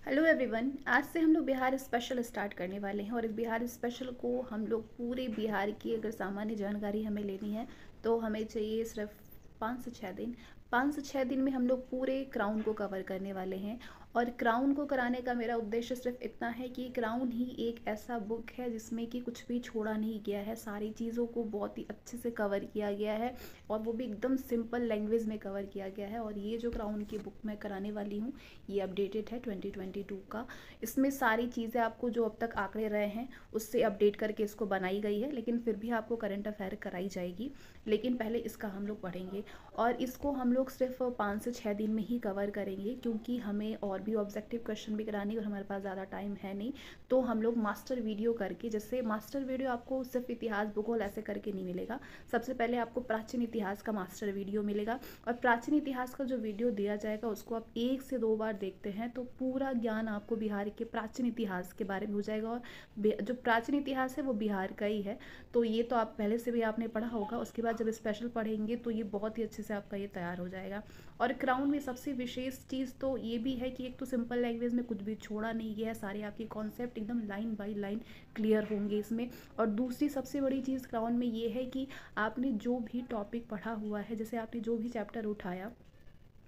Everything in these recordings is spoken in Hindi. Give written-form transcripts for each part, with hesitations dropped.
Hello everyone. आज से हम लोग बिहार स्पेशल स्टार्ट करने वाले हैं और इस बिहार स्पेशल को हम लोग पूरे बिहार की अगर सामान्य जानकारी हमें लेनी है तो हमें चाहिए सिर्फ 5 से 6 दिन। 5 से 6 दिन में हम लोग पूरे क्राउन को कवर करने वाले हैं। और क्राउन को कराने का मेरा उद्देश्य सिर्फ इतना है कि क्राउन ही एक ऐसा बुक है जिसमें कि कुछ भी छोड़ा नहीं गया है, सारी चीज़ों को बहुत ही अच्छे से कवर किया गया है और वो भी एकदम सिंपल लैंग्वेज में कवर किया गया है। और ये जो क्राउन की बुक मैं कराने वाली हूँ ये अपडेटेड है 2022 का। इसमें सारी चीज़ें आपको जो अब तक आंकड़े रहे हैं उससे अपडेट करके इसको बनाई गई है, लेकिन फिर भी आपको करंट अफेयर कराई जाएगी। लेकिन पहले इसका हम लोग पढ़ेंगे और इसको हम लोग सिर्फ 5 से 6 दिन में ही कवर करेंगे क्योंकि हमें और भी ऑब्जेक्टिव क्वेश्चन भी करानी और हमारे पास ज़्यादा टाइम है नहीं। तो हम लोग मास्टर वीडियो करके, जैसे मास्टर वीडियो आपको सिर्फ इतिहास भूगोल ऐसे करके नहीं मिलेगा। सबसे पहले आपको प्राचीन इतिहास का मास्टर वीडियो मिलेगा और प्राचीन इतिहास का जो वीडियो दिया जाएगा उसको आप 1 से 2 बार देखते हैं तो पूरा ज्ञान आपको बिहार के प्राचीन इतिहास के बारे में हो जाएगा। और जो प्राचीन इतिहास है वो बिहार का ही है, तो ये तो आप पहले से भी आपने पढ़ा होगा। उसके बाद जब स्पेशल पढ़ेंगे तो ये बहुत ही अच्छे से आपका ये तैयार हो जाएगा। और क्राउन में सबसे विशेष चीज़ तो ये भी है कि एक तो सिंपल लैंग्वेज में कुछ भी छोड़ा नहीं गया है, सारे आपके कॉन्सेप्ट एकदम लाइन बाय लाइन क्लियर होंगे इसमें। और दूसरी सबसे बड़ी चीज़ क्राउन में ये है कि आपने जो भी टॉपिक पढ़ा हुआ है, जैसे आपने जो भी चैप्टर उठाया,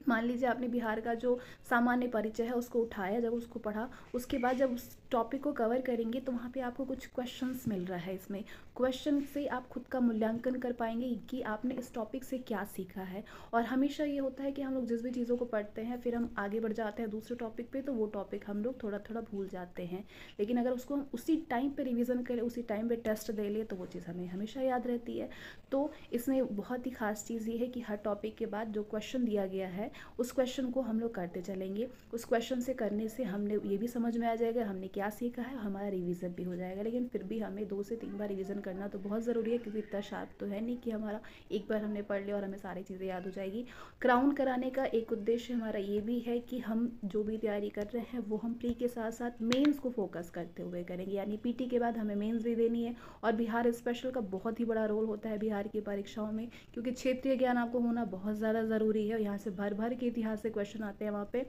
मान लीजिए आपने बिहार का जो सामान्य परिचय है उसको उठाया, जब उसको पढ़ा उसके बाद जब उस टॉपिक को कवर करेंगे तो वहाँ पे आपको कुछ क्वेश्चंस मिल रहा है। इसमें क्वेश्चन से आप खुद का मूल्यांकन कर पाएंगे कि आपने इस टॉपिक से क्या सीखा है। और हमेशा ये होता है कि हम लोग जिस भी चीज़ों को पढ़ते हैं फिर हम आगे बढ़ जाते हैं दूसरे टॉपिक पे, तो वो टॉपिक हम लोग थोड़ा थोड़ा भूल जाते हैं। लेकिन अगर उसको हम उसी टाइम पे रिवीजन करें, उसी टाइम पे टेस्ट दे ले, तो वो चीज़ हमें हमेशा याद रहती है। तो इसमें बहुत ही खास चीज़ ये है कि हर टॉपिक के बाद जो क्वेश्चन दिया गया है उस क्वेश्चन को हम लोग करते चलेंगे। उस क्वेश्चन से करने से हमने ये भी समझ में आ जाएगा हमने क्या सीखा है, हमारा रिवीजन भी हो जाएगा। लेकिन फिर भी हमें 2 से 3 बार रिवीजन करना तो बहुत ज़रूरी है क्योंकि इतना शार्प तो है नहीं कि हमारा एक बार हमने पढ़ लिया और हमें सारी चीज़ें याद हो जाएगी। क्राउन कराने का एक उद्देश्य हमारा ये भी है कि हम जो भी तैयारी कर रहे हैं वो हम प्री के साथ साथ मेंस को फोकस करते हुए करेंगे, यानी पीटी के बाद हमें मेंस भी देनी है। और बिहार स्पेशल का बहुत ही बड़ा रोल होता है बिहार की परीक्षाओं में, क्योंकि क्षेत्रीय ज्ञान आपको होना बहुत ज़्यादा ज़रूरी है। यहाँ से भर भर के इतिहास से क्वेश्चन आते हैं वहाँ पे।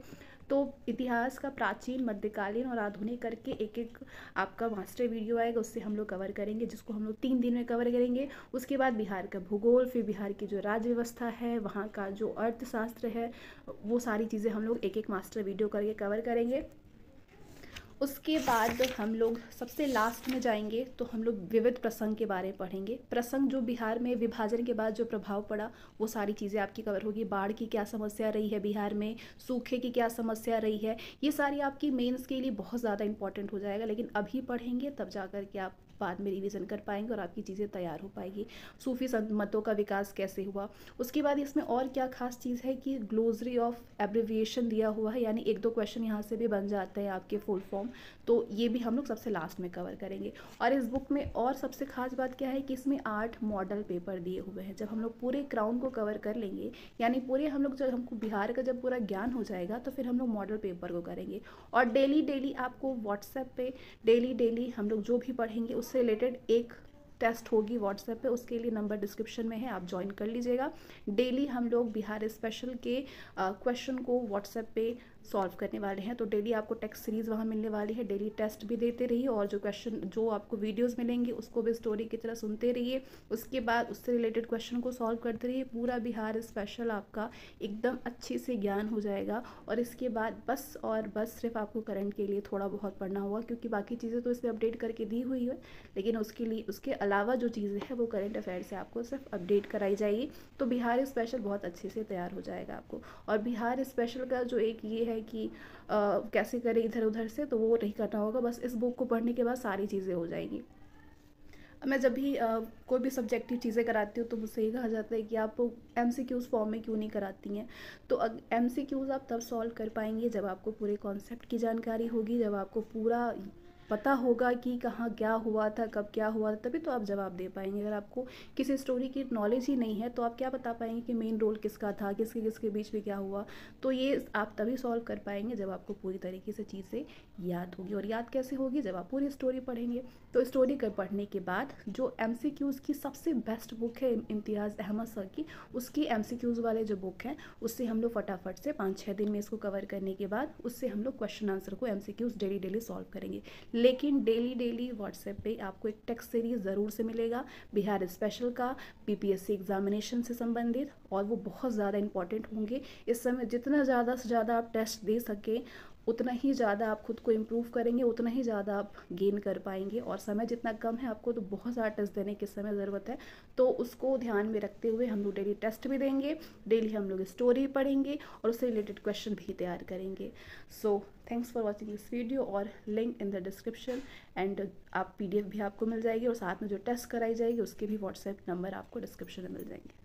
तो इतिहास का प्राचीन, मध्यकालीन और आधुनिक करके एक एक आपका मास्टर वीडियो आएगा, उससे हम लोग कवर करेंगे, जिसको हम लोग 3 दिन में कवर करेंगे। उसके बाद बिहार का भूगोल, फिर बिहार की जो राज्य व्यवस्था है, वहाँ का जो अर्थशास्त्र है, वो सारी चीज़ें हम लोग एक एक मास्टर वीडियो करके कवर करेंगे। उसके बाद हम लोग सबसे लास्ट में जाएंगे तो हम लोग विविध प्रसंग के बारे में पढ़ेंगे। प्रसंग जो बिहार में विभाजन के बाद जो प्रभाव पड़ा वो सारी चीज़ें आपकी कवर होगी। बाढ़ की क्या समस्या रही है बिहार में, सूखे की क्या समस्या रही है, ये सारी आपकी मेंस के लिए बहुत ज़्यादा इंपॉर्टेंट हो जाएगा। लेकिन अभी पढ़ेंगे तब जा कर के आप बाद में रिवीजन कर पाएंगे और आपकी चीज़ें तैयार हो पाएगी। सूफी मतों का विकास कैसे हुआ, उसके बाद इसमें और क्या खास चीज़ है कि ग्लोसरी ऑफ एब्रिविएशन दिया हुआ है, यानी 1-2 क्वेश्चन यहाँ से भी बन जाते हैं आपके फुल फॉर्म। तो ये भी हम लोग सबसे लास्ट में कवर करेंगे। और इस बुक में और सबसे खास बात क्या है कि इसमें 8 मॉडल पेपर दिए हुए हैं। जब हम लोग पूरे क्राउन को कवर कर लेंगे, यानी पूरे हम लोग, जब हमको बिहार का जब पूरा ज्ञान हो जाएगा तो फिर हम लोग मॉडल पेपर को करेंगे। और डेली डेली आपको व्हाट्सएप पे डेली डेली हम लोग जो भी पढ़ेंगे उससे रिलेटेड एक टेस्ट होगी व्हाट्सएप पे, उसके लिए नंबर डिस्क्रिप्शन में है, आप ज्वाइन कर लीजिएगा। डेली हम लोग बिहार स्पेशल के क्वेश्चन को व्हाट्सएप पे सॉल्व करने वाले हैं, तो डेली आपको टेक्स्ट सीरीज़ वहाँ मिलने वाली है। डेली टेस्ट भी देते रहिए और जो क्वेश्चन, जो आपको वीडियोस मिलेंगे उसको भी स्टोरी की तरह सुनते रहिए। उसके बाद उससे रिलेटेड क्वेश्चन को सॉल्व करते रहिए। पूरा बिहार स्पेशल आपका एकदम अच्छे से ज्ञान हो जाएगा। और इसके बाद बस और बस सिर्फ आपको करंट के लिए थोड़ा बहुत पढ़ना होगा, क्योंकि बाकी चीज़ें तो इसमें अपडेट करके दी हुई है, लेकिन उसके लिए, उसके अलावा जो चीज़ें हैं वो करंट अफेयर से आपको सिर्फ अपडेट कराई जाएगी। तो बिहार स्पेशल बहुत अच्छे से तैयार हो जाएगा आपको। और बिहार स्पेशल का जो एक ये है कि कैसे करें इधर उधर से, तो वो नहीं करना होगा, बस इस बुक को पढ़ने के बाद सारी चीज़ें हो जाएंगी। मैं जब भी कोई भी सब्जेक्टिव चीज़ें कराती हूँ तो मुझसे ये कहा जाता है कि आप एमसीक्यूज़ फॉर्म में क्यों नहीं कराती हैं। तो एमसीक्यूज़ आप तब सॉल्व कर पाएंगे जब आपको पूरे कॉन्सेप्ट की जानकारी होगी, जब आपको पूरा पता होगा कि कहाँ क्या हुआ था, कब क्या हुआ था, तभी तो आप जवाब दे पाएंगे। अगर आपको किसी स्टोरी की नॉलेज ही नहीं है तो आप क्या बता पाएंगे कि मेन रोल किसका था, किसके किसके बीच में क्या हुआ। तो ये आप तभी सॉल्व कर पाएंगे जब आपको पूरी तरीके से चीज़ें याद होगी। और याद कैसे होगी, जब आप पूरी स्टोरी पढ़ेंगे। तो स्टोरी कर पढ़ने के बाद जो MCQs की सबसे बेस्ट बुक है इम्तियाज़ अहमद सर की, उसकी MCQs वाले जो बुक हैं उससे हम लोग फटाफट से 5-6 दिन में इसको कवर करने के बाद उससे हम लोग क्वेश्चन आंसर को MCQs डेली डेली सॉल्व करेंगे। लेकिन डेली डेली व्हाट्सएप पे आपको एक टेक्स्ट सीरीज़ ज़रूर से मिलेगा बिहार स्पेशल का, PPSC एग्जामिनेशन से संबंधित, और वो बहुत ज़्यादा इंपॉर्टेंट होंगे। इस समय जितना ज़्यादा से ज़्यादा आप टेस्ट दे सकें उतना ही ज़्यादा आप खुद को इम्प्रूव करेंगे, उतना ही ज़्यादा आप गेन कर पाएंगे। और समय जितना कम है आपको, तो बहुत ज़्यादा टेस्ट देने की समय ज़रूरत है। तो उसको ध्यान में रखते हुए हम लोग डेली टेस्ट भी देंगे, डेली हम लोग स्टोरी पढ़ेंगे और उससे रिलेटेड क्वेश्चन भी तैयार करेंगे। So thanks for watching this video, और link in the description. And आप PDF भी आपको मिल जाएगी, और साथ में जो टेस्ट कराई जाएगी उसके भी व्हाट्सएप नंबर आपको डिस्क्रिप्शन में मिल जाएंगे।